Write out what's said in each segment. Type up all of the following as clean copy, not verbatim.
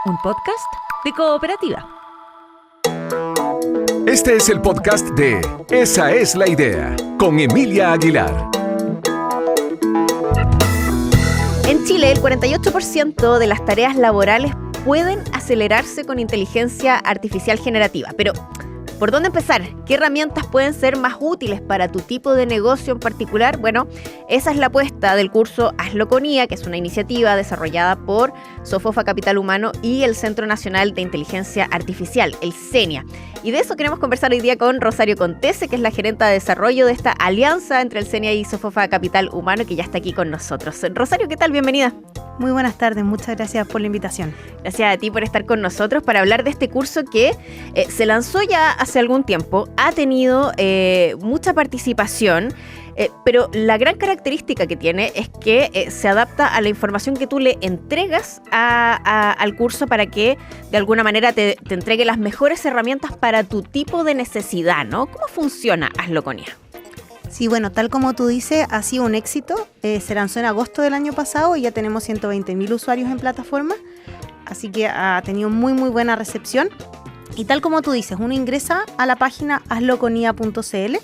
un podcast de Cooperativa. Este es el podcast de Esa es la idea, con Emilia Aguilar. En Chile, el 48% de las tareas laborales pueden acelerarse con inteligencia artificial generativa. Pero, ¿por dónde empezar? ¿Qué herramientas pueden ser más útiles para tu tipo de negocio en particular? Bueno, esa es la apuesta del curso Hazlo con IA, que es una iniciativa desarrollada por Sofofa Capital Humano y el Centro Nacional de Inteligencia Artificial, el CENIA. Y de eso queremos conversar hoy día con Rosario Contese, que es la gerenta de desarrollo de esta alianza entre el CENIA y Sofofa Capital Humano, que ya está aquí con nosotros. Rosario, ¿qué tal? Bienvenida. Muy buenas tardes, muchas gracias por la invitación. Gracias a ti por estar con nosotros para hablar de este curso que se lanzó ya hace algún tiempo, ha tenido mucha participación, pero la gran característica que tiene es que se adapta a la información que tú le entregas al curso para que de alguna manera te entregue las mejores herramientas para tu tipo de necesidad, ¿no? ¿Cómo funciona Hazlo con IA? Sí, bueno, tal como tú dices, ha sido un éxito. Se lanzó en agosto del año pasado y ya tenemos 120.000 usuarios en plataforma, así que ha tenido muy buena recepción. Y tal como tú dices, uno ingresa a la página hazloconia.cl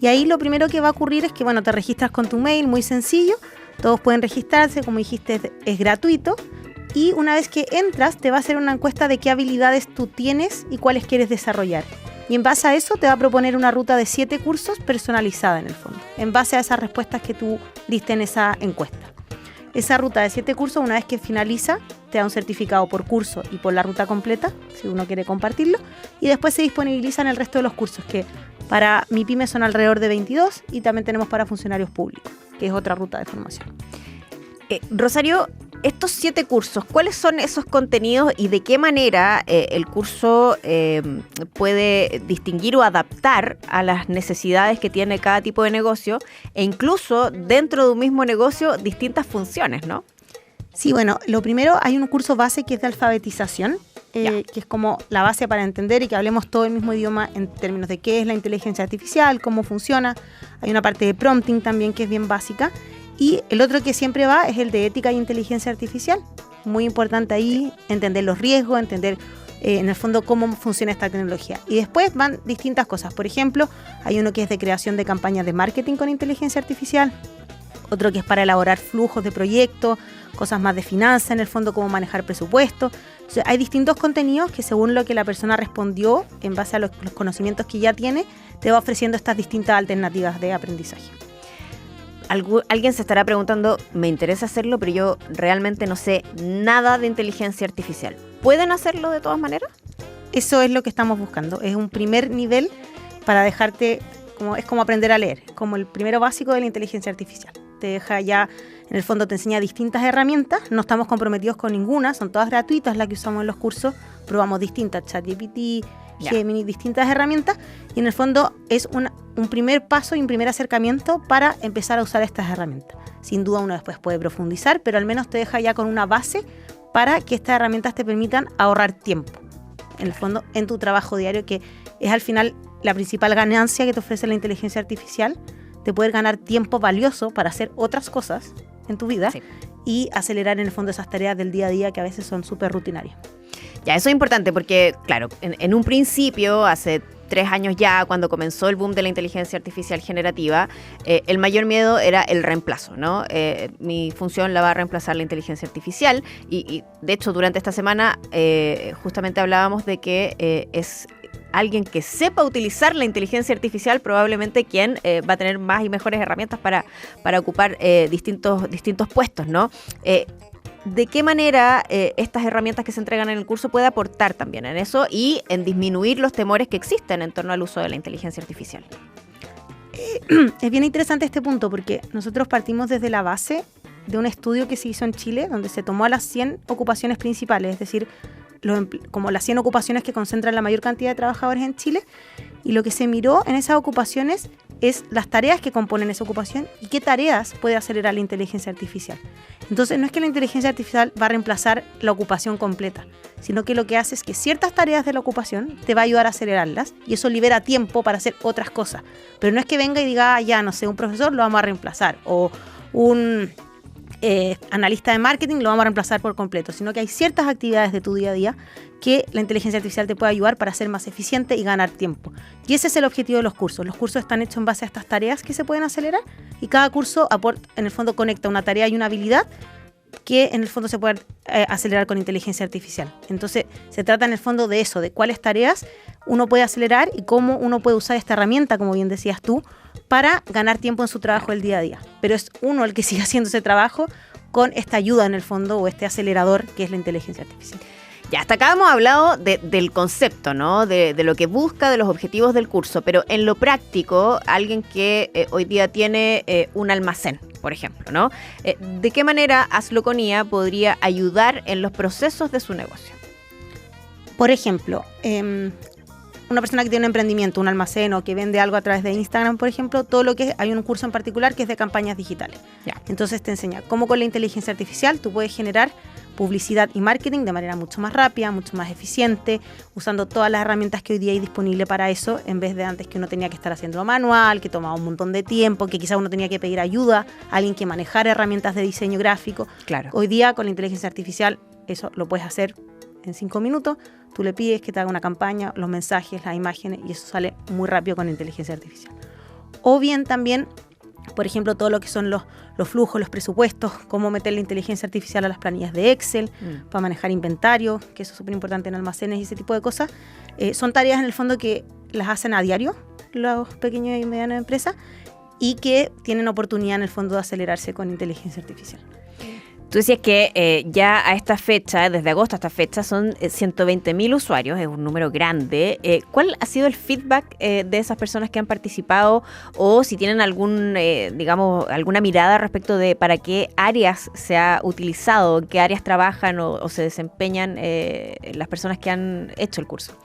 y ahí lo primero que va a ocurrir es que, bueno, te registras con tu mail, muy sencillo. Todos pueden registrarse, como dijiste, es gratuito. Y una vez que entras, te va a hacer una encuesta de qué habilidades tú tienes y cuáles quieres desarrollar. Y en base a eso te va a proponer una ruta de 7 cursos personalizada en el fondo, en base a esas respuestas que tú diste en esa encuesta. Esa ruta de 7 cursos, una vez que finaliza, te da un certificado por curso y por la ruta completa, si uno quiere compartirlo, y después se disponibilizan el resto de los cursos, que para MIPYME son alrededor de 22, y también tenemos para funcionarios públicos, que es otra ruta de formación. Rosario, estos 7 cursos, ¿cuáles son esos contenidos y de qué manera el curso puede distinguir o adaptar a las necesidades que tiene cada tipo de negocio e incluso dentro de un mismo negocio distintas funciones, ¿no? Sí, bueno, lo primero, hay un curso base que es de alfabetización, que es como la base para entender y que hablemos todo el mismo idioma en términos de qué es la inteligencia artificial, cómo funciona. Hay una parte de prompting también que es bien básica. Y el otro que siempre va es el de ética y inteligencia artificial. Muy importante ahí entender los riesgos, entender en el fondo cómo funciona esta tecnología. Y después van distintas cosas. Por ejemplo, hay uno que es de creación de campañas de marketing con inteligencia artificial. Otro que es para elaborar flujos de proyectos, cosas más de finanzas, en el fondo cómo manejar presupuesto. Entonces, hay distintos contenidos que según lo que la persona respondió, en base a los conocimientos que ya tiene, te va ofreciendo estas distintas alternativas de aprendizaje. Alguien se estará preguntando, me interesa hacerlo, pero yo realmente no sé nada de inteligencia artificial. ¿Pueden hacerlo de todas maneras? Eso es lo que estamos buscando. Es un primer nivel para dejarte, es como aprender a leer, como el primero básico de la inteligencia artificial. Te deja ya, en el fondo te enseña distintas herramientas, no estamos comprometidos con ninguna, son todas gratuitas las que usamos en los cursos, probamos distintas, ChatGPT, Gemini, distintas herramientas, y en el fondo es un primer paso y un primer acercamiento para empezar a usar estas herramientas. Sin duda uno después puede profundizar, pero al menos te deja ya con una base para que estas herramientas te permitan ahorrar tiempo, en el fondo, en tu trabajo diario, que es al final la principal ganancia que te ofrece la inteligencia artificial, de poder ganar tiempo valioso para hacer otras cosas en tu vida y acelerar en el fondo esas tareas del día a día que a veces son súper rutinarias. Ya, eso es importante porque, claro, en un principio, hace 3 años ya, cuando comenzó el boom de la inteligencia artificial generativa, el mayor miedo era el reemplazo, ¿no? Mi función la va a reemplazar la inteligencia artificial y de hecho, durante esta semana justamente hablábamos de que es alguien que sepa utilizar la inteligencia artificial probablemente quien va a tener más y mejores herramientas para ocupar distintos puestos, ¿no? ¿De qué manera estas herramientas que se entregan en el curso puede aportar también en eso y en disminuir los temores que existen en torno al uso de la inteligencia artificial? Es bien interesante este punto porque nosotros partimos desde la base de un estudio que se hizo en Chile donde se tomó a las 100 ocupaciones principales, es decir, como las 100 ocupaciones que concentran la mayor cantidad de trabajadores en Chile, y lo que se miró en esas ocupaciones es las tareas que componen esa ocupación y qué tareas puede acelerar la inteligencia artificial. Entonces no es que la inteligencia artificial va a reemplazar la ocupación completa, sino que lo que hace es que ciertas tareas de la ocupación te va a ayudar a acelerarlas y eso libera tiempo para hacer otras cosas. Pero no es que venga y diga, ya no sé, un profesor lo vamos a reemplazar o un analista de marketing lo vamos a reemplazar por completo, sino que hay ciertas actividades de tu día a día que la inteligencia artificial te puede ayudar para ser más eficiente y ganar tiempo. Y ese es el objetivo de los cursos. Los cursos están hechos en base a estas tareas que se pueden acelerar y cada curso en el fondo conecta una tarea y una habilidad que en el fondo se puede acelerar con inteligencia artificial. Entonces se trata en el fondo de eso, de cuáles tareas uno puede acelerar y cómo uno puede usar esta herramienta, como bien decías tú, para ganar tiempo en su trabajo del día a día. Pero es uno el que sigue haciendo ese trabajo con esta ayuda en el fondo o este acelerador que es la inteligencia artificial. Ya, hasta acá hemos hablado del concepto, ¿no? De lo que busca, de los objetivos del curso, pero en lo práctico, alguien que hoy día tiene un almacén, por ejemplo, ¿no? ¿De qué manera Hazlo con IA podría ayudar en los procesos de su negocio? Por ejemplo, una persona que tiene un emprendimiento, un almacén o que vende algo a través de Instagram, por ejemplo, hay un curso en particular que es de campañas digitales. Ya. Entonces te enseña cómo con la inteligencia artificial tú puedes generar publicidad y marketing de manera mucho más rápida, mucho más eficiente, usando todas las herramientas que hoy día hay disponibles para eso, en vez de antes que uno tenía que estar haciéndolo manual, que tomaba un montón de tiempo, que quizás uno tenía que pedir ayuda a alguien que manejara herramientas de diseño gráfico. Claro. Hoy día con la inteligencia artificial eso lo puedes hacer en 5 minutos, tú le pides que te haga una campaña, los mensajes, las imágenes, y eso sale muy rápido con inteligencia artificial. O bien también, por ejemplo, todo lo que son los flujos, los presupuestos, cómo meter la inteligencia artificial a las planillas de Excel, para manejar inventario, que eso es súper importante en almacenes y ese tipo de cosas. Son tareas en el fondo que las hacen a diario los pequeños y medianas empresas y que tienen oportunidad en el fondo de acelerarse con inteligencia artificial. Tú decías que ya a esta fecha, desde agosto a esta fecha, son 120.000 usuarios, es un número grande. ¿Cuál ha sido el feedback de esas personas que han participado o si tienen alguna mirada respecto de para qué áreas se ha utilizado, en qué áreas trabajan o se desempeñan las personas que han hecho el curso?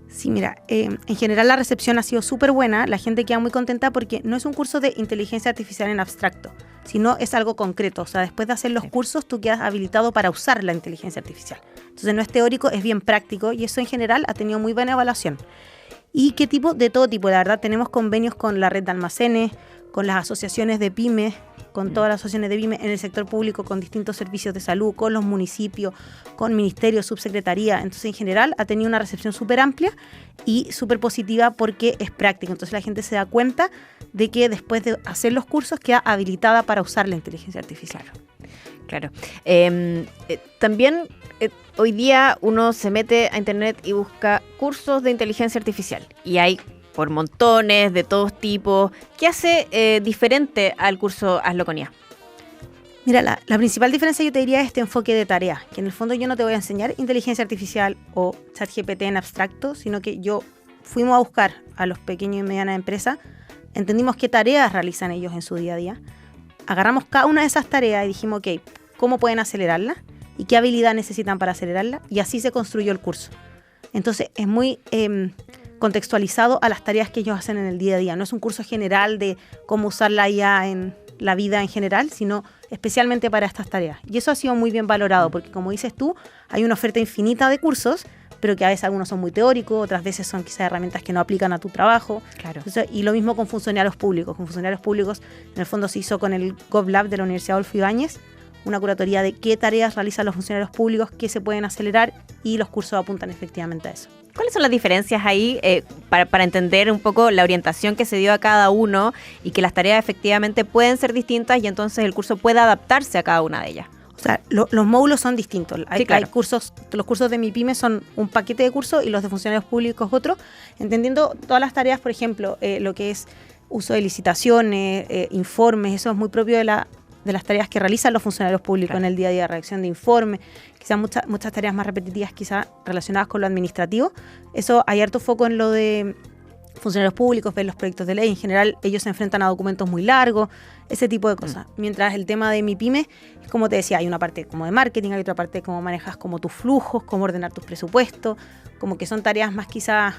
Sí, mira, en general la recepción ha sido súper buena, la gente queda muy contenta porque no es un curso de inteligencia artificial en abstracto, sino es algo concreto, o sea, después de hacer los cursos tú quedas habilitado para usar la inteligencia artificial. Entonces no es teórico, es bien práctico y eso en general ha tenido muy buena evaluación. ¿Y qué tipo? De todo tipo, la verdad, tenemos convenios con la red de almacenes, con las asociaciones de pymes, con todas las asociaciones de pymes en el sector público, con distintos servicios de salud, con los municipios, con ministerios, subsecretaría. Entonces, en general, ha tenido una recepción súper amplia y súper positiva porque es práctico. Entonces, la gente se da cuenta de que después de hacer los cursos queda habilitada para usar la inteligencia artificial. Claro. También hoy día uno se mete a internet y busca cursos de inteligencia artificial y hay por montones, de todos tipos. ¿Qué hace diferente al curso Hazlo con IA? Mira, la principal diferencia yo te diría es este enfoque de tarea, que en el fondo yo no te voy a enseñar inteligencia artificial o ChatGPT en abstracto, sino que fuimos a buscar a los pequeños y medianas empresas, entendimos qué tareas realizan ellos en su día a día, agarramos cada una de esas tareas y dijimos, ok, ¿cómo pueden acelerarla? ¿Y qué habilidad necesitan para acelerarla? Y así se construyó el curso. Entonces, es muy contextualizado a las tareas que ellos hacen en el día a día. No es un curso general de cómo usar la IA en la vida en general, sino especialmente para estas tareas. Y eso ha sido muy bien valorado, porque como dices tú, hay una oferta infinita de cursos, pero que a veces algunos son muy teóricos, otras veces son quizás herramientas que no aplican a tu trabajo. Claro. Entonces, y lo mismo con funcionarios públicos. Con funcionarios públicos, en el fondo se hizo con el GovLab de la Universidad Adolfo Ibáñez, una curatoría de qué tareas realizan los funcionarios públicos, qué se pueden acelerar, y los cursos apuntan efectivamente a eso. ¿Cuáles son las diferencias ahí para entender un poco la orientación que se dio a cada uno y que las tareas efectivamente pueden ser distintas y entonces el curso puede adaptarse a cada una de ellas? O sea, los módulos son distintos. Sí, claro. Hay cursos, los cursos de MIPYME son un paquete de cursos y los de funcionarios públicos otro, entendiendo todas las tareas, por ejemplo, lo que es uso de licitaciones, informes, eso es muy propio de las tareas que realizan los funcionarios públicos, claro, en el día a día, redacción de informes, quizás muchas tareas más repetitivas, quizás relacionadas con lo administrativo. Eso hay harto foco en lo de funcionarios públicos, ver los proyectos de ley. En general, ellos se enfrentan a documentos muy largos, ese tipo de cosas. Mientras el tema de MIPYME, es como te decía, hay una parte como de marketing, hay otra parte de cómo manejas como tus flujos, cómo ordenar tus presupuestos, como que son tareas más quizás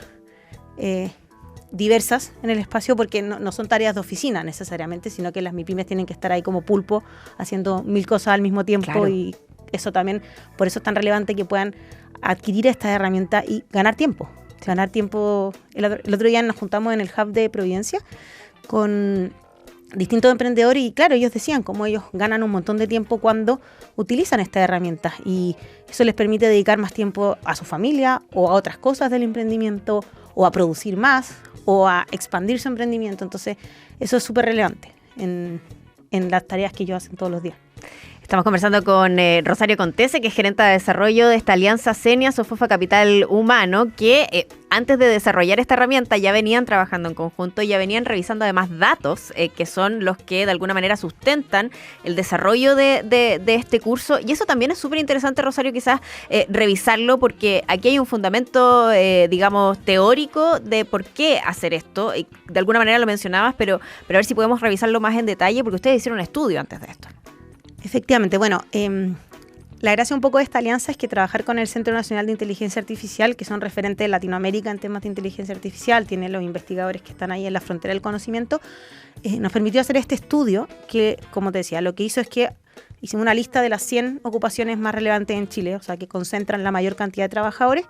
diversas en el espacio, porque no son tareas de oficina necesariamente, sino que las MIPYMEs tienen que estar ahí como pulpo haciendo 1000 cosas al mismo tiempo. Claro. Y eso también, por eso es tan relevante que puedan adquirir estas herramientas y ganar tiempo. Ganar tiempo. El otro día nos juntamos en el Hub de Providencia con distintos emprendedores y claro, ellos decían cómo ellos ganan un montón de tiempo cuando utilizan estas herramientas y eso les permite dedicar más tiempo a su familia o a otras cosas del emprendimiento o a producir más o a expandir su emprendimiento. Entonces, eso es súper relevante en las tareas que ellos hacen todos los días. Estamos conversando con Rosario Contese, que es gerente de desarrollo de esta alianza Senia Sofofa Capital Humano, que antes de desarrollar esta herramienta ya venían trabajando en conjunto, ya venían revisando además datos que son los que de alguna manera sustentan el desarrollo de este curso. Y eso también es súper interesante, Rosario, quizás revisarlo, porque aquí hay un fundamento, digamos, teórico de por qué hacer esto. Y de alguna manera lo mencionabas, pero a ver si podemos revisarlo más en detalle, porque ustedes hicieron un estudio antes de esto. Efectivamente, bueno, la gracia un poco de esta alianza es que trabajar con el Centro Nacional de Inteligencia Artificial, que son referentes de Latinoamérica en temas de inteligencia artificial, tienen los investigadores que están ahí en la frontera del conocimiento, nos permitió hacer este estudio que, como te decía, lo que hizo es que hicimos una lista de las 100 ocupaciones más relevantes en Chile, o sea, que concentran la mayor cantidad de trabajadores.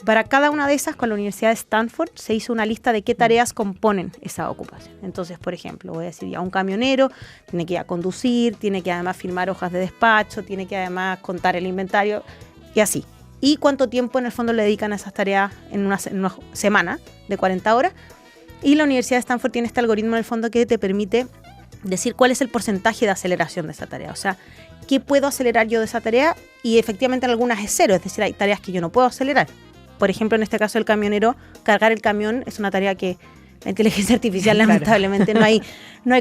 Para cada una de esas, con la Universidad de Stanford, se hizo una lista de qué tareas componen esa ocupación. Entonces, por ejemplo, voy a decir, ya un camionero tiene que ir a conducir, tiene que además firmar hojas de despacho, tiene que además contar el inventario y así. ¿Y cuánto tiempo en el fondo le dedican a esas tareas en una semana de 40 horas? Y la Universidad de Stanford tiene este algoritmo en el fondo que te permite decir cuál es el porcentaje de aceleración de esa tarea. O sea, ¿qué puedo acelerar yo de esa tarea? Y efectivamente en algunas es cero, es decir, hay tareas que yo no puedo acelerar. Por ejemplo, en este caso del camionero, cargar el camión es una tarea que la inteligencia artificial lamentablemente no hay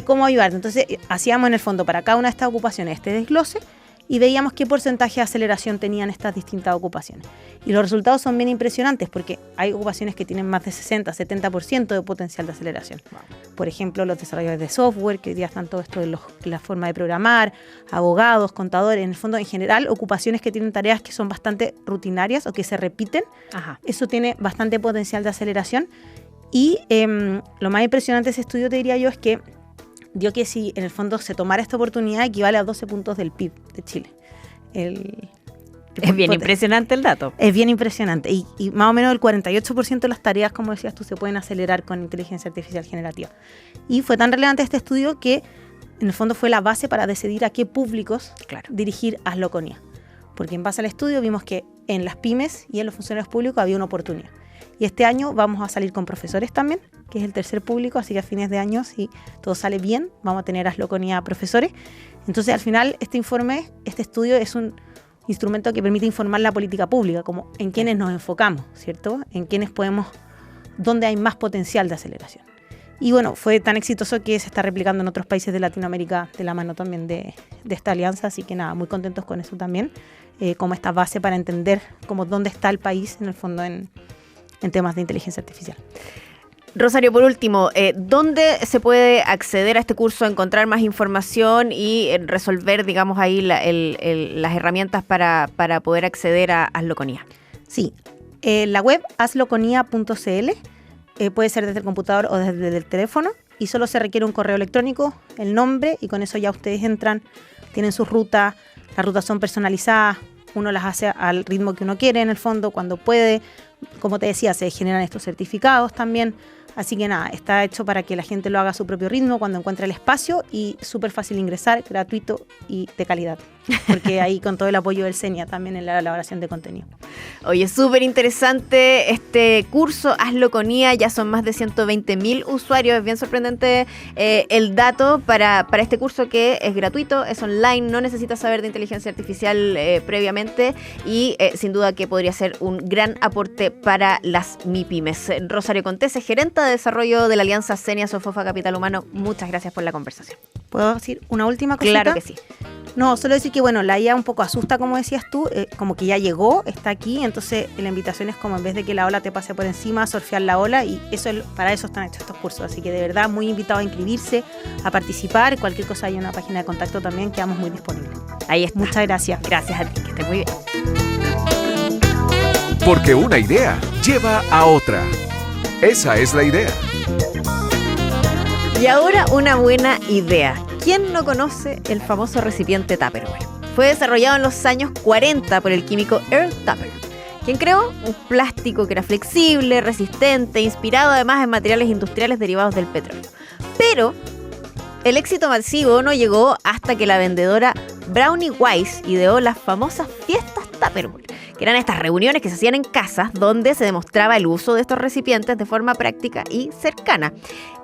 cómo ayudar. Entonces, hacíamos en el fondo para cada una de estas ocupaciones este desglose y veíamos qué porcentaje de aceleración tenían estas distintas ocupaciones. Y los resultados son bien impresionantes porque hay ocupaciones que tienen más de 60-70% de potencial de aceleración. Wow. Por ejemplo, los desarrolladores de software, que hoy día están todo esto de la forma de programar, abogados, contadores, en el fondo, en general, ocupaciones que tienen tareas que son bastante rutinarias o que se repiten. Ajá. Eso tiene bastante potencial de aceleración. Y lo más impresionante de ese estudio, te diría yo, es que dio que si en el fondo se tomara esta oportunidad equivale a 12 puntos del PIB de Chile. Es bien impresionante el dato. Es bien impresionante. Y más o menos el 48% de las tareas, como decías tú, se pueden acelerar con inteligencia artificial generativa. Y fue tan relevante este estudio que en el fondo fue la base para decidir a qué públicos dirigir Hazloconía. Porque en base al estudio vimos que en las pymes y en los funcionarios públicos había una oportunidad. Y este año vamos a salir con profesores también, que es el tercer público, así que a fines de año, si todo sale bien, vamos a tener Hazloconía a profesores. Entonces, al final, este estudio es un instrumento que permite informar la política pública, como en quiénes nos enfocamos, ¿cierto? En quiénes dónde hay más potencial de aceleración. Y bueno, fue tan exitoso que se está replicando en otros países de Latinoamérica de la mano también de esta alianza, así que nada, muy contentos con eso también, como esta base para entender como dónde está el país, en el fondo, en temas de inteligencia artificial. Rosario, por último, ¿dónde se puede acceder a este curso, encontrar más información y resolver, digamos, ahí las herramientas para poder acceder a Hazloconía? Sí, la web hazloconía.cl puede ser desde el computador o desde el teléfono y solo se requiere un correo electrónico, el nombre, y con eso ya ustedes entran, tienen sus rutas, las rutas son personalizadas, uno las hace al ritmo que uno quiere en el fondo, cuando puede. Como te decía, se generan estos certificados también. Así que nada, está hecho para que la gente lo haga a su propio ritmo cuando encuentre el espacio y súper fácil ingresar, gratuito y de calidad. Porque ahí con todo el apoyo del Senia también en la elaboración de contenido. Oye, súper interesante este curso, Hazloconía, ya son más de 120.000 usuarios, es bien sorprendente el dato para este curso que es gratuito, es online, no necesitas saber de inteligencia artificial previamente y sin duda que podría ser un gran aporte para las MIPYMES. Rosario Contese, gerente de desarrollo de la Alianza Senia Sofofa Capital Humano, muchas gracias por la conversación. ¿Puedo decir una última cosita? Claro que sí. No, solo decir que bueno, la IA un poco asusta, como decías tú, como que ya llegó, está aquí, entonces la invitación es como en vez de que la ola te pase por encima, surfear la ola, y para eso están hechos estos cursos, así que de verdad muy invitado a inscribirse, a participar, cualquier cosa hay una página de contacto también, quedamos muy disponibles. Ahí está. Muchas gracias. Gracias a ti, que estés muy bien. Porque una idea lleva a otra. Esa es la idea. Y ahora una buena idea. ¿Quién no conoce el famoso recipiente Tupperware? Fue desarrollado en los años 40 por el químico Earl Tupper, quien creó un plástico que era flexible, resistente, inspirado además en materiales industriales derivados del petróleo. Pero El éxito masivo no llegó hasta que la vendedora Brownie Wise ideó las famosas fiestas Tupperware, que eran estas reuniones que se hacían en casas donde se demostraba el uso de estos recipientes de forma práctica y cercana.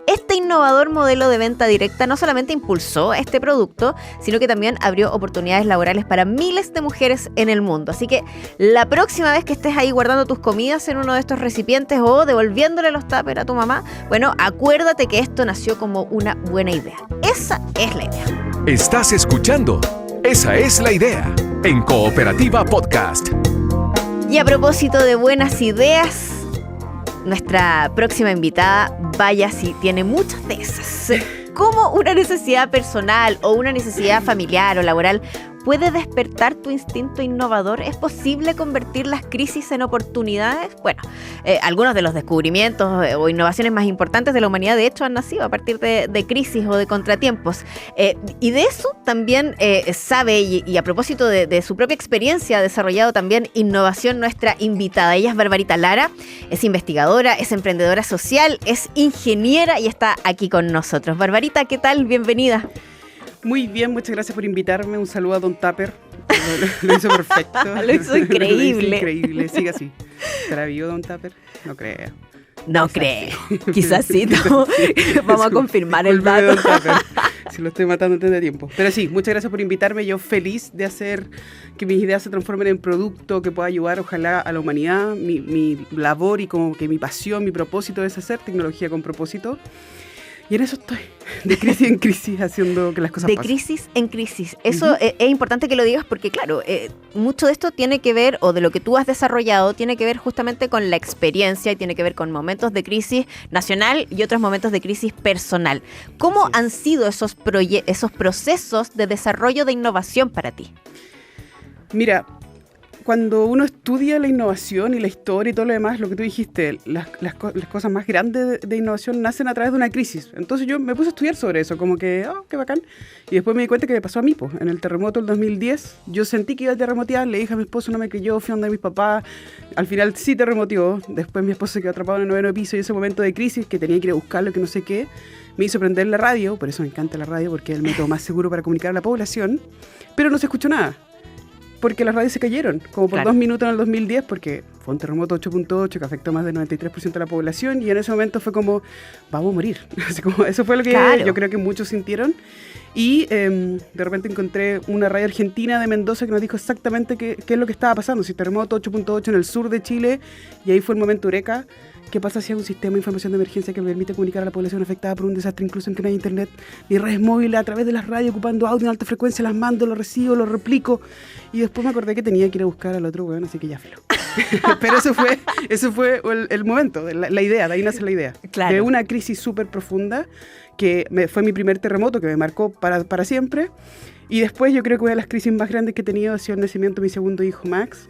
Este innovador modelo de venta directa no solamente impulsó este producto, sino que también abrió oportunidades laborales para miles de mujeres en el mundo. Así que la próxima vez que estés ahí guardando tus comidas en uno de estos recipientes o devolviéndole los tuppers a tu mamá, bueno, acuérdate que esto nació como una buena idea. Esa es la idea. Estás escuchando Esa es la idea en Cooperativa Podcast. Y a propósito de buenas ideas, nuestra próxima invitada, vaya si tiene muchas de esas. ¿Cómo una necesidad personal o una necesidad familiar o laboral puede despertar tu instinto innovador? ¿Es posible convertir las crisis en oportunidades? Bueno, algunos de los descubrimientos o innovaciones más importantes de la humanidad, de hecho, han nacido a partir de crisis o de contratiempos. Y de eso también sabe, y a propósito de su propia experiencia, ha desarrollado también innovación nuestra invitada. Ella es Barbarita Lara, es investigadora, es emprendedora social, es ingeniera y está aquí con nosotros. Barbarita, ¿qué tal? Bienvenida. Muy bien, muchas gracias por invitarme. Un saludo a Don Tupper. Lo hizo perfecto. Lo hizo increíble. Lo hizo increíble. Sigue así. ¿Será vivo Don Tupper? No creo. No creo. Quizás sí. ¿No? Vamos a confirmar el dato. Si lo estoy matando antes de tiempo. Pero sí, muchas gracias por invitarme. Yo feliz de hacer que mis ideas se transformen en producto que pueda ayudar, ojalá, a la humanidad. Mi labor y como que mi pasión, mi propósito es hacer tecnología con propósito. Y en eso estoy, de crisis en crisis, haciendo que las cosas pasen. De crisis en crisis. Eso es importante que lo digas porque, claro, mucho de esto tiene que ver, o de lo que tú has desarrollado, tiene que ver justamente con la experiencia y tiene que ver con momentos de crisis nacional y otros momentos de crisis personal. ¿Cómo han sido esos procesos de desarrollo de innovación para ti? Mira, cuando uno estudia la innovación y la historia y todo lo demás, lo que tú dijiste, las cosas más grandes de innovación nacen a través de una crisis. Entonces yo me puse a estudiar sobre eso, como que, qué bacán. Y después me di cuenta que me pasó a mí, pues, en el terremoto del 2010. Yo sentí que iba a terremotear, le dije a mi esposo, no me creyó, fui a donde mis papás. Al final sí terremoteó. Después mi esposo se quedó atrapado en el 9º piso y ese momento de crisis, que tenía que ir a buscarlo, que no sé qué, me hizo prender la radio. Por eso me encanta la radio, porque es el método más seguro para comunicar a la población. Pero no se escuchó nada. Porque las radios se cayeron, como por 2 minutos en el 2010, porque fue un terremoto 8.8 que afectó más del 93% de la población, y en ese momento fue como, vamos a morir. Así como, eso fue lo que yo creo que muchos sintieron. Y de repente encontré una radio argentina de Mendoza que nos dijo exactamente qué es lo que estaba pasando. Si terremoto 8.8 en el sur de Chile, y ahí fue el momento eureka. ¿Qué pasa si hay un sistema de información de emergencia que permite comunicar a la población afectada por un desastre, incluso en que no hay internet ni redes móviles, a través de las radios, ocupando audio en alta frecuencia, las mando, lo recibo, lo replico? Y después me acordé que tenía que ir a buscar al otro weón, así que ya filo. Pero eso fue el momento, la idea, de ahí nace la idea. Claro. De una crisis súper profunda, que fue mi primer terremoto, que me marcó para siempre. Y después yo creo que una de las crisis más grandes que he tenido ha sido el nacimiento de mi segundo hijo, Max.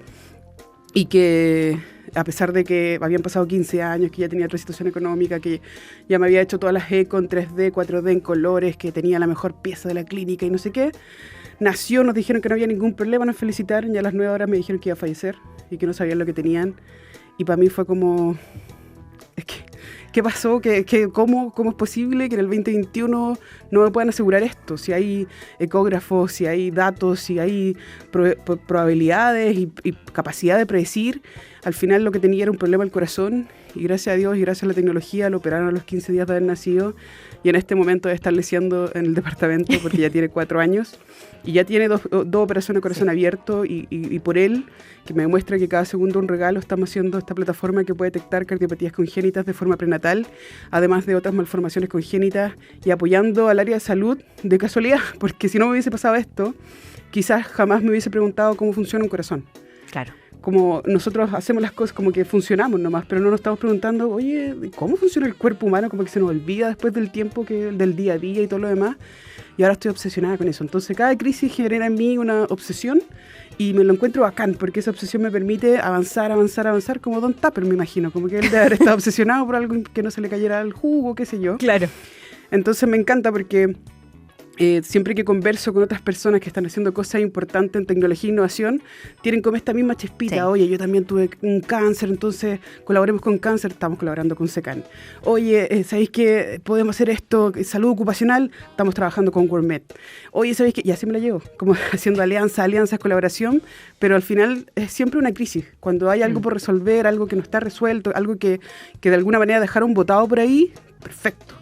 Y que, a pesar de que habían pasado 15 años, que ya tenía otra situación económica, que ya me había hecho todas las eco en 3D, 4D en colores, que tenía la mejor pieza de la clínica y no sé qué, nació, nos dijeron que no había ningún problema, nos felicitaron, y a las 9 horas me dijeron que iba a fallecer y que no sabían lo que tenían. Y para mí fue como, ¿qué pasó? ¿Cómo es posible que en el 2021 no me puedan asegurar esto? Si hay ecógrafos, si hay datos, si hay probabilidades y capacidad de predecir. Al final lo que tenía era un problema al corazón, y gracias a Dios y gracias a la tecnología lo operaron a los 15 días de haber nacido, y en este momento está estableciendo en el departamento porque ya tiene 4 años y ya tiene dos operaciones de corazón abierto, y por él, que me demuestra que cada segundo un regalo, estamos haciendo esta plataforma que puede detectar cardiopatías congénitas de forma prenatal, además de otras malformaciones congénitas, y apoyando al área de salud de casualidad, porque si no me hubiese pasado esto, quizás jamás me hubiese preguntado cómo funciona un corazón. Claro. Como nosotros hacemos las cosas como que funcionamos nomás, pero no nos estamos preguntando, oye, ¿cómo funciona el cuerpo humano? Como que se nos olvida después del tiempo, del día a día y todo lo demás, y ahora estoy obsesionada con eso. Entonces cada crisis genera en mí una obsesión, y me lo encuentro bacán, porque esa obsesión me permite avanzar, como Don Tupper, me imagino, como que él debe haber estado obsesionado por algo que no se le cayera al jugo, qué sé yo. Claro. Entonces me encanta porque siempre que converso con otras personas que están haciendo cosas importantes en tecnología e innovación, tienen como esta misma chispita. Sí. Oye, yo también tuve un cáncer, entonces colaboremos con cáncer, estamos colaborando con SECAN. Oye, ¿sabéis que podemos hacer esto? Salud ocupacional, estamos trabajando con Gourmet. Oye, ¿sabéis que? Y así me la llevo, como haciendo alianzas, colaboración, pero al final es siempre una crisis. Cuando hay algo por resolver, algo que no está resuelto, algo que de alguna manera dejaron botado por ahí, perfecto.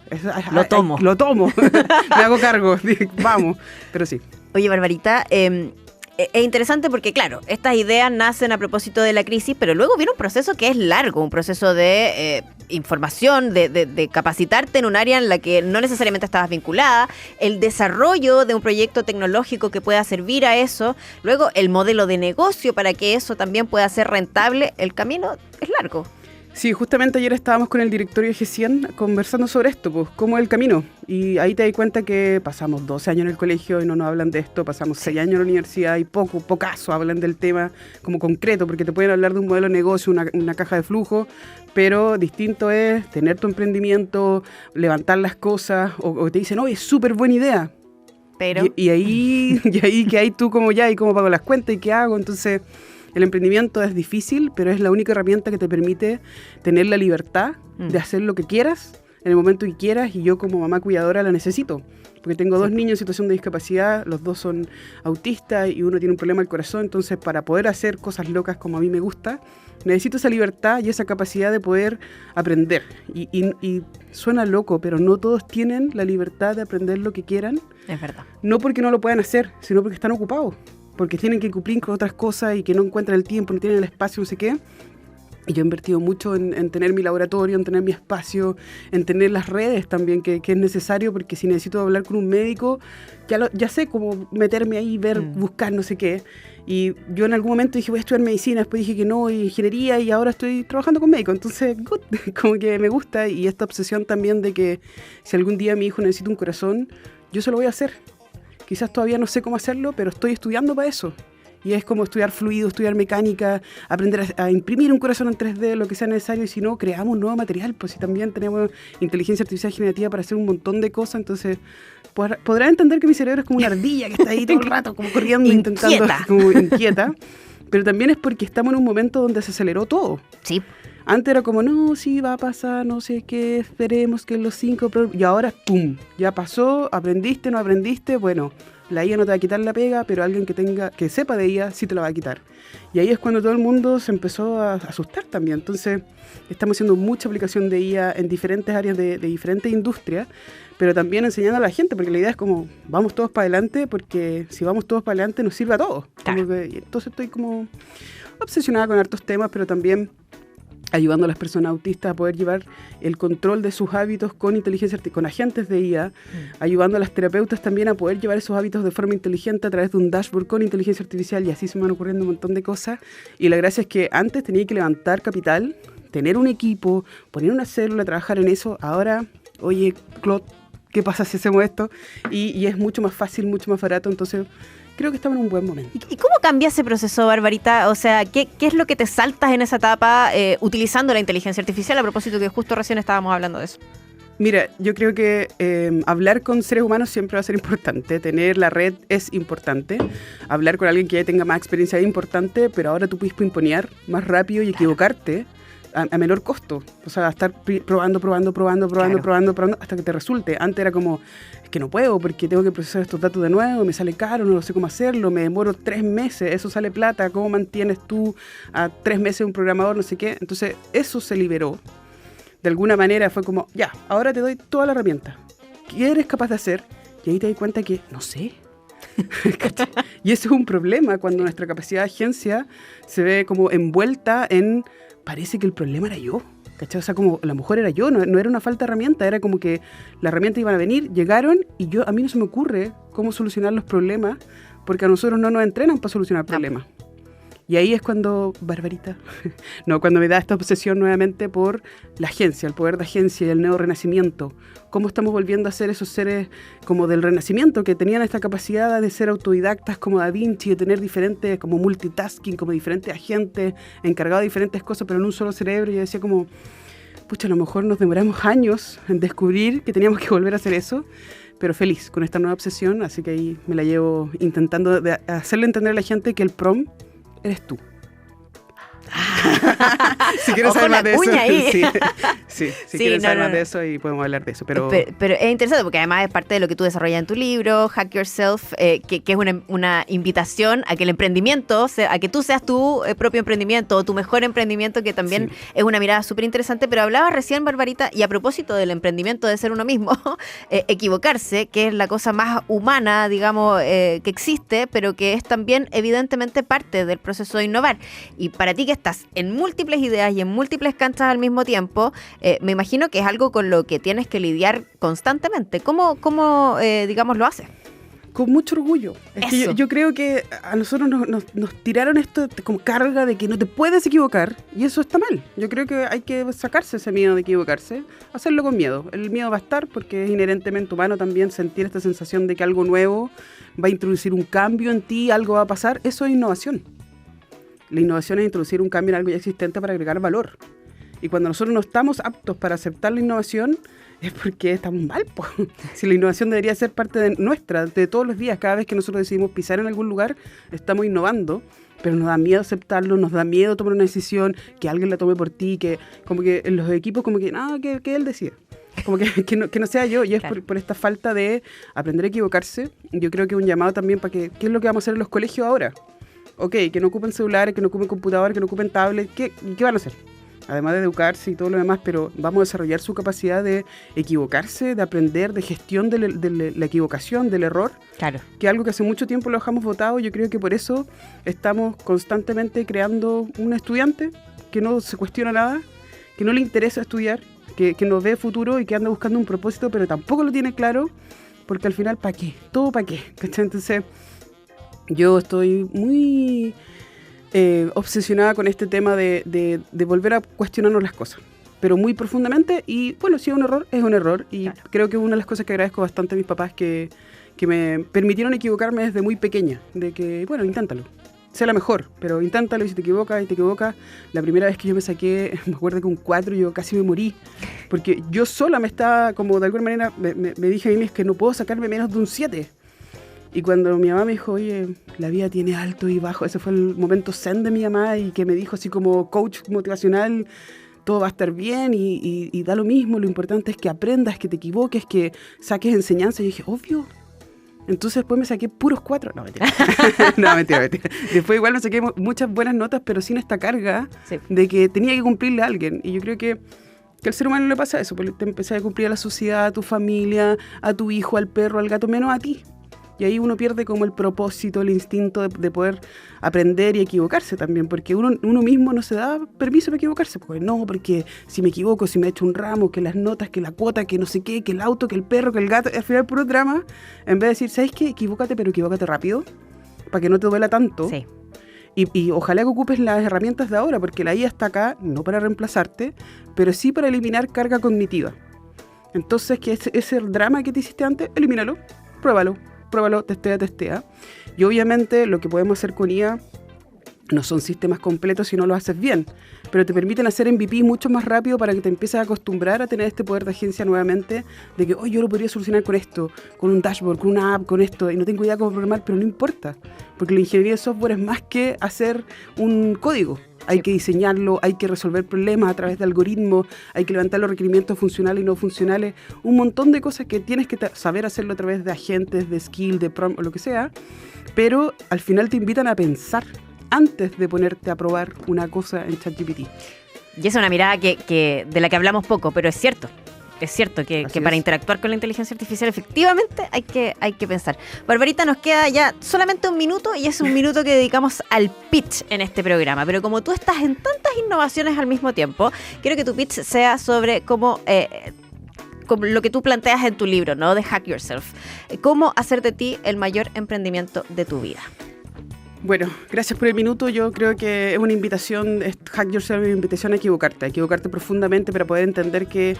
Lo tomo. Lo tomo. Me hago cargo. Vamos. Pero sí. Oye, Barbarita, es interesante porque, claro, estas ideas nacen a propósito de la crisis, pero luego viene un proceso que es largo, un proceso de información, de capacitarte en un área en la que no necesariamente estabas vinculada, el desarrollo de un proyecto tecnológico que pueda servir a eso, luego el modelo de negocio para que eso también pueda ser rentable. El camino es largo. Sí, justamente ayer estábamos con el directorio de G100 conversando sobre esto, pues, cómo es el camino. Y ahí te das cuenta que pasamos 12 años en el colegio y no nos hablan de esto, pasamos 6 años en la universidad y pocaso hablan del tema como concreto, porque te pueden hablar de un modelo de negocio, una caja de flujo, pero distinto es tener tu emprendimiento, levantar las cosas, o te dicen, oye, es súper buena idea. Pero Y ahí que hay tú como ya, y cómo pago las cuentas y qué hago, entonces... El emprendimiento es difícil, pero es la única herramienta que te permite tener la libertad de hacer lo que quieras, en el momento que quieras, y yo como mamá cuidadora la necesito, porque tengo 2 niños en situación de discapacidad, los 2 son autistas y uno tiene un problema del corazón, entonces para poder hacer cosas locas como a mí me gusta, necesito esa libertad y esa capacidad de poder aprender. Y suena loco, pero no todos tienen la libertad de aprender lo que quieran, es verdad. no porque no lo puedan hacer, sino porque están ocupados, porque tienen que cumplir con otras cosas y que no encuentran el tiempo, no tienen el espacio, no sé qué. Y yo he invertido mucho en tener mi laboratorio, en tener mi espacio, en tener las redes también, que es necesario, porque si necesito hablar con un médico, ya sé cómo meterme ahí, ver, buscar, no sé qué. Y yo en algún momento dije, voy a estudiar medicina, después dije que no, y ingeniería, y ahora estoy trabajando con médicos. Entonces, good, como que me gusta, y esta obsesión también de que si algún día mi hijo necesita un corazón, yo se lo voy a hacer. Quizás todavía no sé cómo hacerlo, pero estoy estudiando para eso. Y es como estudiar fluido, estudiar mecánica, aprender a imprimir un corazón en 3D, lo que sea necesario. Y si no, creamos un nuevo material. Pues si también tenemos inteligencia artificial generativa para hacer un montón de cosas, entonces podrás entender que mi cerebro es como una ardilla que está ahí todo el rato, como corriendo, intentando, como inquieta. Pero también es porque estamos en un momento donde se aceleró todo. Sí. Antes era como, no, sí, va a pasar, no sé qué, esperemos que en los 5... Y ahora, ¡pum!, ya pasó, aprendiste, no aprendiste, bueno, la IA no te va a quitar la pega, pero alguien que sepa de IA sí te la va a quitar. Y ahí es cuando todo el mundo se empezó a asustar también. Entonces, estamos haciendo mucha aplicación de IA en diferentes áreas de diferentes industrias, pero también enseñando a la gente, porque la idea es como, vamos todos para adelante, porque si vamos todos para adelante nos sirve a todos. Claro. Entonces estoy como obsesionada con hartos temas, pero también ayudando a las personas autistas a poder llevar el control de sus hábitos con inteligencia artificial, con agentes de IA, ayudando a las terapeutas también a poder llevar esos hábitos de forma inteligente a través de un dashboard con inteligencia artificial, y así se me van ocurriendo un montón de cosas. Y la gracia es que antes tenía que levantar capital, tener un equipo, poner una célula, trabajar en eso. Ahora, oye, Claude, ¿qué pasa si hacemos esto? Y es mucho más fácil, mucho más barato, entonces... Creo que estamos en un buen momento. ¿Y cómo cambia ese proceso, Barbarita? O sea, ¿qué es lo que te saltas en esa etapa utilizando la inteligencia artificial? A propósito que justo recién estábamos hablando de eso. Mira, yo creo que hablar con seres humanos siempre va a ser importante. Tener la red es importante. Hablar con alguien que ya tenga más experiencia es importante, pero ahora tú puedes pimponear más rápido y equivocarte a menor costo. O sea, estar probando hasta que te resulte. Antes era como, es que no puedo porque tengo que procesar estos datos de nuevo, me sale caro, no sé cómo hacerlo, me demoro 3 meses, eso sale plata, ¿cómo mantienes tú a 3 meses un programador, no sé qué? Entonces, eso se liberó. De alguna manera fue como, ya, ahora te doy toda la herramienta. ¿Qué eres capaz de hacer? Y ahí te das cuenta que, no sé. Y eso es un problema cuando nuestra capacidad de agencia se ve como envuelta en... Parece que el problema era yo, ¿cachai? O sea, como la mujer era yo, no era una falta de herramienta, era como que las herramientas iban a venir, llegaron, y a mí no se me ocurre cómo solucionar los problemas, porque a nosotros no nos entrenan para solucionar problemas. Y ahí es cuando, Barbarita, cuando me da esta obsesión nuevamente por la agencia, el poder de agencia y el nuevo renacimiento. Cómo estamos volviendo a ser esos seres como del renacimiento, que tenían esta capacidad de ser autodidactas como Da Vinci, de tener diferentes, como multitasking, como diferentes agentes, encargados de diferentes cosas, pero en un solo cerebro. Y yo decía como, pucha, a lo mejor nos demoramos años en descubrir que teníamos que volver a hacer eso. pero feliz con esta nueva obsesión, así que ahí me la llevo intentando hacerle entender a la gente que el prom eres tú. Si quieres saber más de eso, si quieres saber más de eso y podemos hablar de eso. Pero es interesante porque además es parte de lo que tú desarrollas en tu libro, Hack Yourself, que es una invitación a que el emprendimiento, a que tú seas tu propio emprendimiento o tu mejor emprendimiento, que también es una mirada súper interesante. Pero hablabas recién, Barbarita, y a propósito del emprendimiento de ser uno mismo, equivocarse, que es la cosa más humana, digamos, que existe, pero que es también evidentemente parte del proceso de innovar. Y para ti que estás en múltiples ideas y en múltiples canchas al mismo tiempo, me imagino que es algo con lo que tienes que lidiar constantemente. ¿Cómo digamos, lo haces? Con mucho orgullo. Es que yo creo que a nosotros nos tiraron esto como carga de que no te puedes equivocar, y eso está mal. Yo creo que hay que sacarse ese miedo de equivocarse, hacerlo con miedo. El miedo va a estar porque es inherentemente humano también sentir esta sensación de que algo nuevo va a introducir un cambio en ti, algo va a pasar. Eso es innovación. La innovación es introducir un cambio en algo ya existente para agregar valor. Y cuando nosotros no estamos aptos para aceptar la innovación, es porque estamos mal, po. Si la innovación debería ser parte de nuestra, de todos los días, cada vez que nosotros decidimos pisar en algún lugar, estamos innovando, pero nos da miedo aceptarlo, nos da miedo tomar una decisión, que alguien la tome por ti, que como que en los equipos como que, que él decida. Como que no sea yo, y es claro. por esta falta de aprender a equivocarse. Yo creo que es un llamado también para que, ¿qué es lo que vamos a hacer en los colegios ahora? Ok, que no ocupen celulares, que no ocupen computadores, que no ocupen tablets, ¿qué van a hacer? Además de educarse y todo lo demás, pero vamos a desarrollar su capacidad de equivocarse, de aprender, de gestión de la equivocación, del error. Claro. Que es algo que hace mucho tiempo lo dejamos botado. Yo creo que por eso estamos constantemente creando un estudiante que no se cuestiona nada, que no le interesa estudiar, que no ve futuro y que anda buscando un propósito, pero tampoco lo tiene claro, porque al final, ¿para qué? ¿Todo para qué? ¿Cachai? Entonces, yo estoy muy obsesionada con este tema de volver a cuestionarnos las cosas, pero muy profundamente. Y bueno, si es un error, es un error. Y claro, creo que una de las cosas que agradezco bastante a mis papás que me permitieron equivocarme desde muy pequeña, de que, bueno, inténtalo, sé la mejor, pero inténtalo, y si te equivocas, la primera vez que yo me saqué, me acuerdo que un 4, yo casi me morí, porque yo sola me estaba, como de alguna manera, me dije a mí misma que no puedo sacarme menos de un 7. Y cuando mi mamá me dijo, oye, la vida tiene alto y bajo, ese fue el momento zen de mi mamá, y que me dijo así como coach motivacional, todo va a estar bien y da lo mismo, lo importante es que aprendas, que te equivoques, que saques enseñanza. Y yo dije, obvio. Entonces después me saqué puros 4. No, mentira. No, mentira. Después igual me saqué muchas buenas notas, pero sin esta carga de que tenía que cumplirle a alguien. Y yo creo que al ser humano le pasa eso, porque te empezás a cumplir a la sociedad, a tu familia, a tu hijo, al perro, al gato, menos a ti. Y ahí uno pierde como el propósito, el instinto de poder aprender y equivocarse también, porque uno mismo no se da permiso para equivocarse. Porque no, porque si me equivoco, si me echo un ramo, que las notas, que la cuota, que no sé qué, que el auto, que el perro, que el gato, al final puro drama, en vez de decir, ¿sabes qué? Equivócate, pero equivócate rápido, para que no te duela tanto. Sí. Y ojalá que ocupes las herramientas de ahora, porque la IA está acá, no para reemplazarte, pero sí para eliminar carga cognitiva. Entonces, que ese drama que te hiciste antes, elimínalo, pruébalo, testea. Y obviamente lo que podemos hacer con IA no son sistemas completos si no lo haces bien, pero te permiten hacer MVP mucho más rápido para que te empieces a acostumbrar a tener este poder de agencia nuevamente, de que yo lo podría solucionar con esto, con un dashboard, con una app, con esto, y no tengo idea cómo programar, pero no importa, porque la ingeniería de software es más que hacer un código. Hay que diseñarlo, hay que resolver problemas a través de algoritmos, hay que levantar los requerimientos funcionales y no funcionales, un montón de cosas que tienes que saber hacerlo a través de agentes, de skill, de prompt o lo que sea, pero al final te invitan a pensar antes de ponerte a probar una cosa en ChatGPT. Y esa es una mirada de la que hablamos poco, pero es cierto. Es cierto que para interactuar con la inteligencia artificial efectivamente hay que pensar. Barbarita, nos queda ya solamente un minuto, y es un minuto que dedicamos al pitch en este programa. Pero como tú estás en tantas innovaciones al mismo tiempo, quiero que tu pitch sea sobre cómo lo que tú planteas en tu libro, ¿no? De Hack Yourself. Cómo hacer de ti el mayor emprendimiento de tu vida. Bueno, gracias por el minuto. Yo creo que es una invitación, Hack Yourself es una invitación a equivocarte profundamente para poder entender que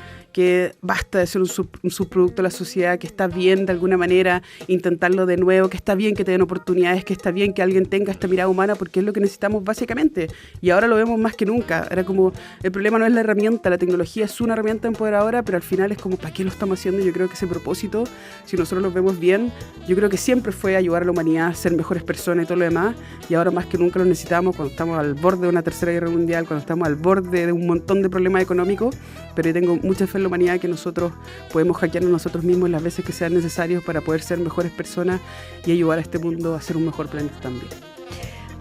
basta de ser un subproducto de la sociedad, que está bien de alguna manera intentarlo de nuevo, que está bien que te den oportunidades, que está bien que alguien tenga esta mirada humana, porque es lo que necesitamos básicamente. Y ahora lo vemos más que nunca. Era como, el problema no es la herramienta, la tecnología es una herramienta empoderadora, pero al final es como, ¿para qué lo estamos haciendo? Yo creo que ese propósito, si nosotros lo vemos bien, yo creo que siempre fue ayudar a la humanidad a ser mejores personas y todo lo demás. Y ahora más que nunca lo necesitamos cuando estamos al borde de una tercera guerra mundial, cuando estamos al borde de un montón de problemas económicos, pero yo tengo mucha fe en la humanidad que nosotros podemos hackearnos nosotros mismos las veces que sean necesarios para poder ser mejores personas y ayudar a este mundo a ser un mejor planeta también.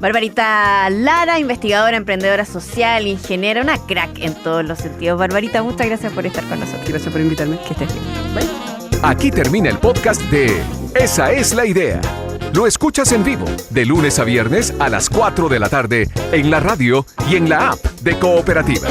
Barbarita Lara, investigadora, emprendedora social, ingeniera, una crack en todos los sentidos. Barbarita, muchas gracias por estar con nosotros. Gracias por invitarme. Que estés bien. Bye. Aquí termina el podcast de Esa es la idea. Lo escuchas en vivo de lunes a viernes a las 4 de la tarde en la radio y en la app de Cooperativa.